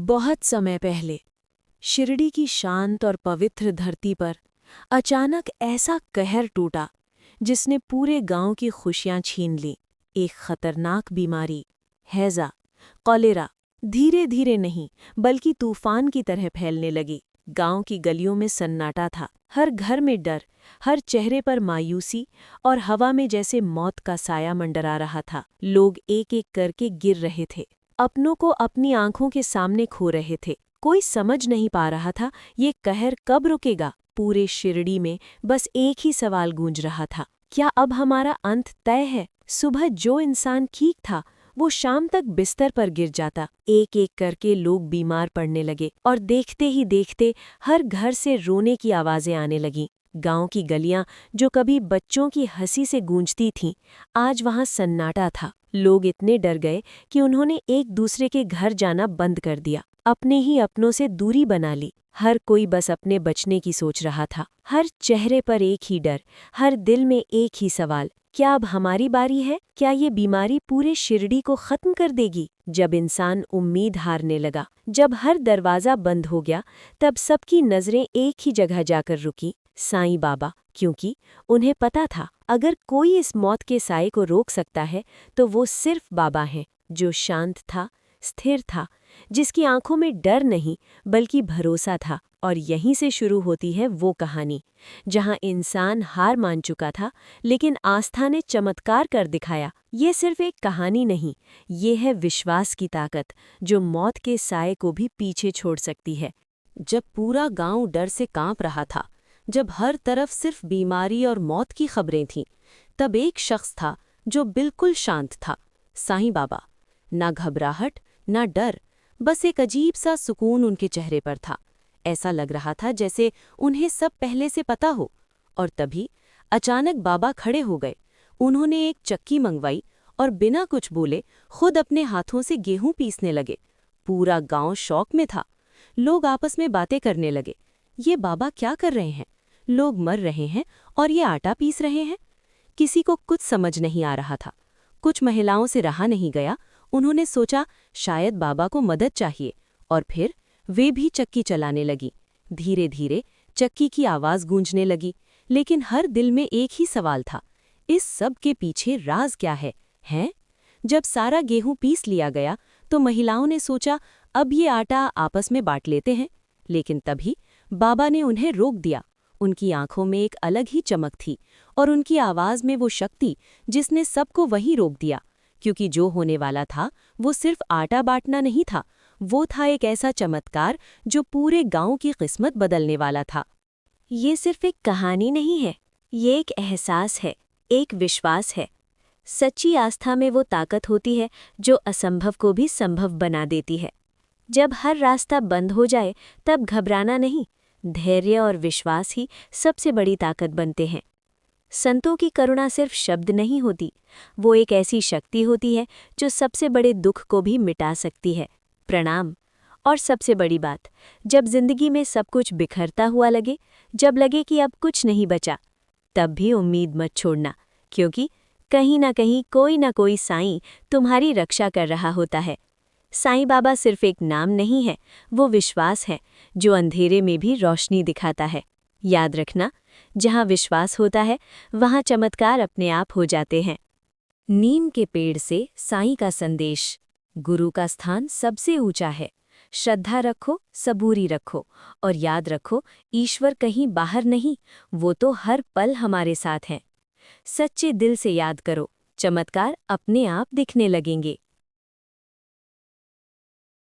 बहुत समय पहले शिरडी की शांत और पवित्र धरती पर अचानक ऐसा कहर टूटा जिसने पूरे गांव की खुशियां छीन ली। एक खतरनाक बीमारी, हैजा, कॉलेरा, धीरे धीरे नहीं बल्कि तूफान की तरह फैलने लगी। गांव की गलियों में सन्नाटा था, हर घर में डर, हर चेहरे पर मायूसी और हवा में जैसे मौत का साया मंडरा रहा था। लोग एक एक करके गिर रहे थे, अपनों को अपनी आंखों के सामने खो रहे थे। कोई समझ नहीं पा रहा था ये कहर कब रुकेगा। पूरे शिरडी में बस एक ही सवाल गूंज रहा था, क्या अब हमारा अंत तय है? सुबह जो इंसान ठीक था वो शाम तक बिस्तर पर गिर जाता। एक एक करके लोग बीमार पड़ने लगे और देखते ही देखते हर घर से रोने की आवाजें आने लगीं। गांव की गलियां जो कभी बच्चों की हंसी से गूंजती थीं, आज वहां सन्नाटा था। लोग इतने डर गए कि उन्होंने एक दूसरे के घर जाना बंद कर दिया, अपने ही अपनों से दूरी बना ली। हर कोई बस अपने बचने की सोच रहा था। हर चेहरे पर एक ही डर, हर दिल में एक ही सवाल, क्या अब हमारी बारी है? क्या ये बीमारी पूरे शिरडी को खत्म कर देगी? जब इंसान उम्मीद हारने लगा, जब हर दरवाज़ा बंद हो गया, तब सबकी नज़रें एक ही जगह जाकर रुकी, साईं बाबा। क्योंकि उन्हें पता था अगर कोई इस मौत के साए को रोक सकता है तो वो सिर्फ बाबा हैं, जो शांत था, स्थिर था, जिसकी आंखों में डर नहीं बल्कि भरोसा था। और यहीं से शुरू होती है वो कहानी जहां इंसान हार मान चुका था लेकिन आस्था ने चमत्कार कर दिखाया। ये सिर्फ एक कहानी नहीं, ये है विश्वास की ताकत जो मौत के साए को भी पीछे छोड़ सकती है। जब पूरा गांव डर से कांप रहा था, जब हर तरफ सिर्फ बीमारी और मौत की खबरें थीं, तब एक शख्स था जो बिल्कुल शांत था, साईं बाबा। ना घबराहट, ना डर, बस एक अजीब सा सुकून उनके चेहरे पर था। ऐसा लग रहा था जैसे उन्हें सब पहले से पता हो। और तभी अचानक बाबा खड़े हो गए। उन्होंने एक चक्की मंगवाई और बिना कुछ बोले खुद अपने हाथों से गेहूं पीसने लगे। पूरा गांव शौक में था। लोग आपस में बातें करने लगे, ये बाबा क्या कर रहे हैं? लोग मर रहे हैं और ये आटा पीस रहे हैं। किसी को कुछ समझ नहीं आ रहा था। कुछ महिलाओं से रहा नहीं गया, उन्होंने सोचा शायद बाबा को मदद चाहिए, और फिर वे भी चक्की चलाने लगी। धीरे धीरे चक्की की आवाज़ गूंजने लगी, लेकिन हर दिल में एक ही सवाल था, इस सब के पीछे राज क्या है? हैं? जब सारा गेहूं पीस लिया गया तो महिलाओं ने सोचा अब ये आटा आपस में बांट लेते हैं, लेकिन तभी बाबा ने उन्हें रोक दिया। उनकी आंखों में एक अलग ही चमक थी और उनकी आवाज़ में वो शक्ति जिसने सबको वहीं रोक दिया। क्योंकि जो होने वाला था वो सिर्फ आटा बांटना नहीं था, वो था एक ऐसा चमत्कार जो पूरे गांव की किस्मत बदलने वाला था। ये सिर्फ एक कहानी नहीं है, ये एक एहसास है, एक विश्वास है। सच्ची आस्था में वो ताकत होती है जो असंभव को भी संभव बना देती है। जब हर रास्ता बंद हो जाए तब घबराना नहीं, धैर्य और विश्वास ही सबसे बड़ी ताकत बनते हैं। संतों की करुणा सिर्फ शब्द नहीं होती, वो एक ऐसी शक्ति होती है जो सबसे बड़े दुख को भी मिटा सकती है। प्रणाम। और सबसे बड़ी बात, जब जिंदगी में सब कुछ बिखरता हुआ लगे, जब लगे कि अब कुछ नहीं बचा, तब भी उम्मीद मत छोड़ना, क्योंकि कहीं ना कोई साईं तुम्हारी रक्षा कर रहा होता है। साईं बाबा सिर्फ एक नाम नहीं है, वो विश्वास है जो अंधेरे में भी रोशनी दिखाता है। याद रखना, जहाँ विश्वास होता है वहाँ चमत्कार अपने आप हो जाते हैं। नीम के पेड़ से साईं का संदेश। गुरु का स्थान सबसे ऊंचा है। श्रद्धा रखो, सबूरी रखो, और याद रखो ईश्वर कहीं बाहर नहीं, वो तो हर पल हमारे साथ हैं। सच्चे दिल से याद करो, चमत्कार अपने आप दिखने लगेंगे।